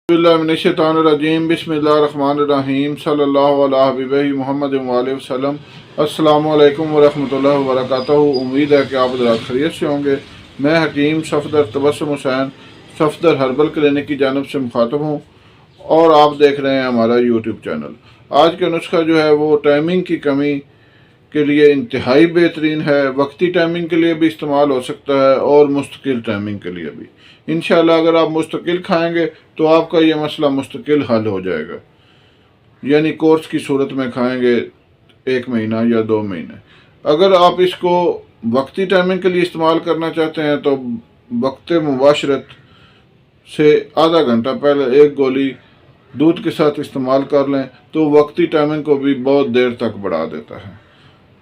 बिस्मिल्लाहिर्रहमानिर्रहीम बिस्मिल्लाहिर्रहमानिर्रहीम सल्लल्लाहु अलैहि हबीबि मोहम्मद वसल्लम। अस्सलामु अलैकुम वरहमतुल्लाहि वबरकातुहू। उम्मीद है कि आप हज़रात खैरियत से होंगे। मैं हकीम सफदर तबस्सुम हुसैन सफदर हर्बल क्लिनिक की जानिब से मुखातब हूँ और आप देख रहे हैं हमारा यूट्यूब चैनल। आज का नुस्खा जो है वो टाइमिंग की कमी के लिए इंतहाई बेहतरीन है। वक्ती टाइमिंग के लिए भी इस्तेमाल हो सकता है और मुस्तकिल टाइमिंग के लिए भी। इंशाल्लाह अगर आप मुस्तकिल खाएंगे तो आपका ये मसला मुस्तकिल हल हो जाएगा, यानी कोर्स की सूरत में खाएंगे 1 महीना या 2 महीने। अगर आप इसको वक्ती टाइमिंग के लिए इस्तेमाल करना चाहते हैं तो वक्त मुबाशरत से आधा घंटा पहले 1 गोली दूध के साथ इस्तेमाल कर लें तो वक्ती टाइमिंग को भी बहुत देर तक बढ़ा देता है।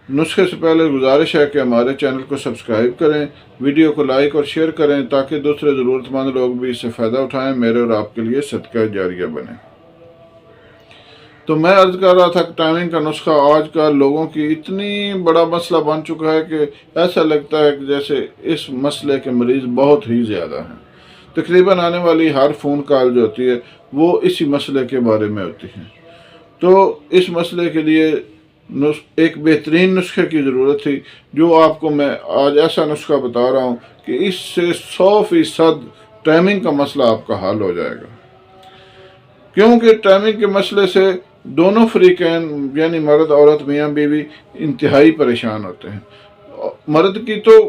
नुस्खे से पहले गुजारिश है कि हमारे चैनल को सब्सक्राइब करें, वीडियो को लाइक और शेयर करें ताकि दूसरे ज़रूरतमंद लोग भी इससे फ़ायदा उठाएं, मेरे और आपके लिए सदका जारिया बने। तो मैं अर्ज़ कर रहा था कि टाइमिंग का नुस्खा आजकल लोगों की इतनी बड़ा मसला बन चुका है कि ऐसा लगता है कि जैसे इस मसले के मरीज़ बहुत ही ज़्यादा हैं। तकरीबन आने वाली हर फ़ोन कॉल जो होती है वो इसी मसले के बारे में होती है। तो इस मसले के लिए एक बेहतरीन नुस्खे की ज़रूरत थी, जो आपको मैं आज ऐसा नुस्खा बता रहा हूँ कि इससे 100% टाइमिंग का मसला आपका हल हो जाएगा। क्योंकि टाइमिंग के मसले से दोनों फरीकैन यानी मर्द औरत मियाँ बीवी इंतहाई परेशान होते हैं। मर्द की तो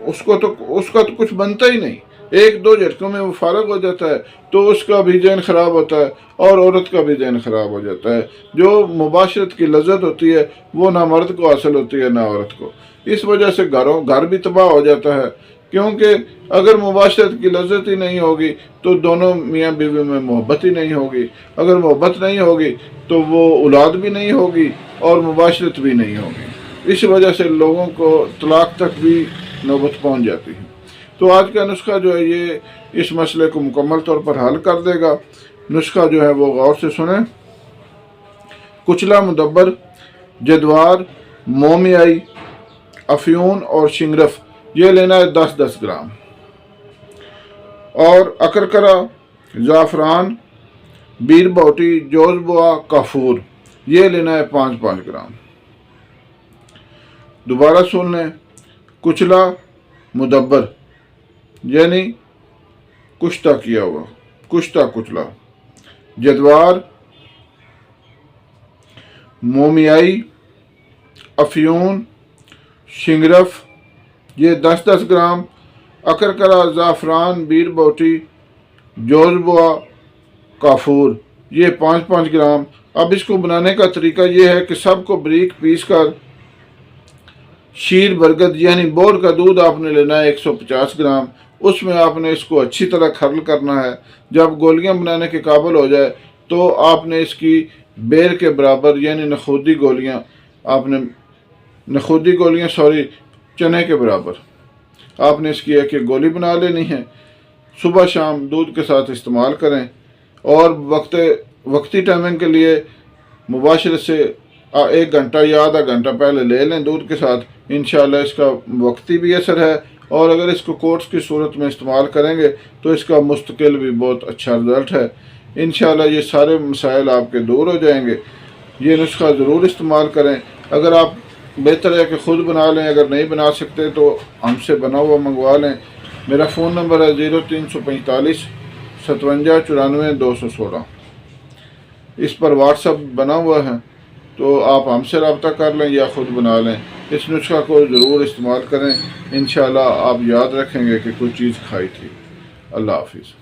उसका तो कुछ बनता ही नहीं, 1-2 झटकों में वो फारग हो जाता है तो उसका भी जहन ख़राब होता है और औरत का भी जहन ख़राब हो जाता है। जो मुबाशरत की लज्जत होती है वो ना मर्द को हासिल होती है ना औरत को। इस वजह से घर भी तबाह हो जाता है, क्योंकि अगर मुबाशरत की लज्जत ही नहीं होगी तो दोनों मियाँ बीवी में मोहब्बत ही नहीं होगी। अगर मोहब्बत नहीं होगी तो वो औलाद भी नहीं होगी और मुबाशरत भी नहीं होगी। इस वजह से लोगों को तलाक तक भी नौबत पहुँच जाती है। तो आज का नुस्खा जो है ये इस मसले को मुकम्मल तौर पर हल कर देगा। नुस्खा जो है वो गौर से सुने। कुचला मुदब्बर, जद्वार, मोमियाई, अफ्यून और शिंगरफ ये लेना है 10-10 ग्राम, और अकरकरा, ज़ाफ़रान, बीर बोटी, जोज़बुआ, काफूर ये लेना है 5-5 ग्राम। दोबारा सुन लें। कुचला मुदब्बर यानी कुश्ता किया हुआ, कुश्ता कुचला, जद्वार, मोमियाई, अफ्यून, शिंगरफ ये 10-10 ग्राम, अकरकरा, ज़ाफ़रान, बीर बोटी, जोज़बुआ, काफूर ये 5-5 ग्राम। अब इसको बनाने का तरीका ये है कि सबको बारीक पीस कर शीर बरगद यानी बोर का दूध आपने लेना है 150 ग्राम। उसमें आपने इसको अच्छी तरह खरल करना है। जब गोलियां बनाने के काबिल हो जाए तो आपने इसकी बेर के बराबर यानी नखूदी गोलियां चने के बराबर आपने इसकी एक गोली बना लेनी है। सुबह शाम दूध के साथ इस्तेमाल करें और वक्ती टाइमिंग के लिए मुबाशरत से 1 घंटा या आधा घंटा पहले ले लें दूध के साथ। इंशाल्लाह इसका वक्ती भी असर है, और अगर इसको कोर्स की सूरत में इस्तेमाल करेंगे तो इसका मुस्तकिल भी बहुत अच्छा रिज़ल्ट है। इंशाल्लाह ये सारे मसाइल आपके दूर हो जाएंगे। ये नुस्खा ज़रूर इस्तेमाल करें। अगर आप बेहतर है कि ख़ुद बना लें, अगर नहीं बना सकते तो हमसे बना हुआ मंगवा लें। मेरा फ़ोन नंबर है 0345 57 94 216। इस पर व्हाट्सअप बना हुआ है, तो आप हमसे रब्ता कर लें या ख़ुद बना लें। इस नुस्खा को ज़रूर इस्तेमाल करें। इंशाल्लाह आप याद रखेंगे कि कुछ चीज़ खाई थी। अल्लाह हाफिज़।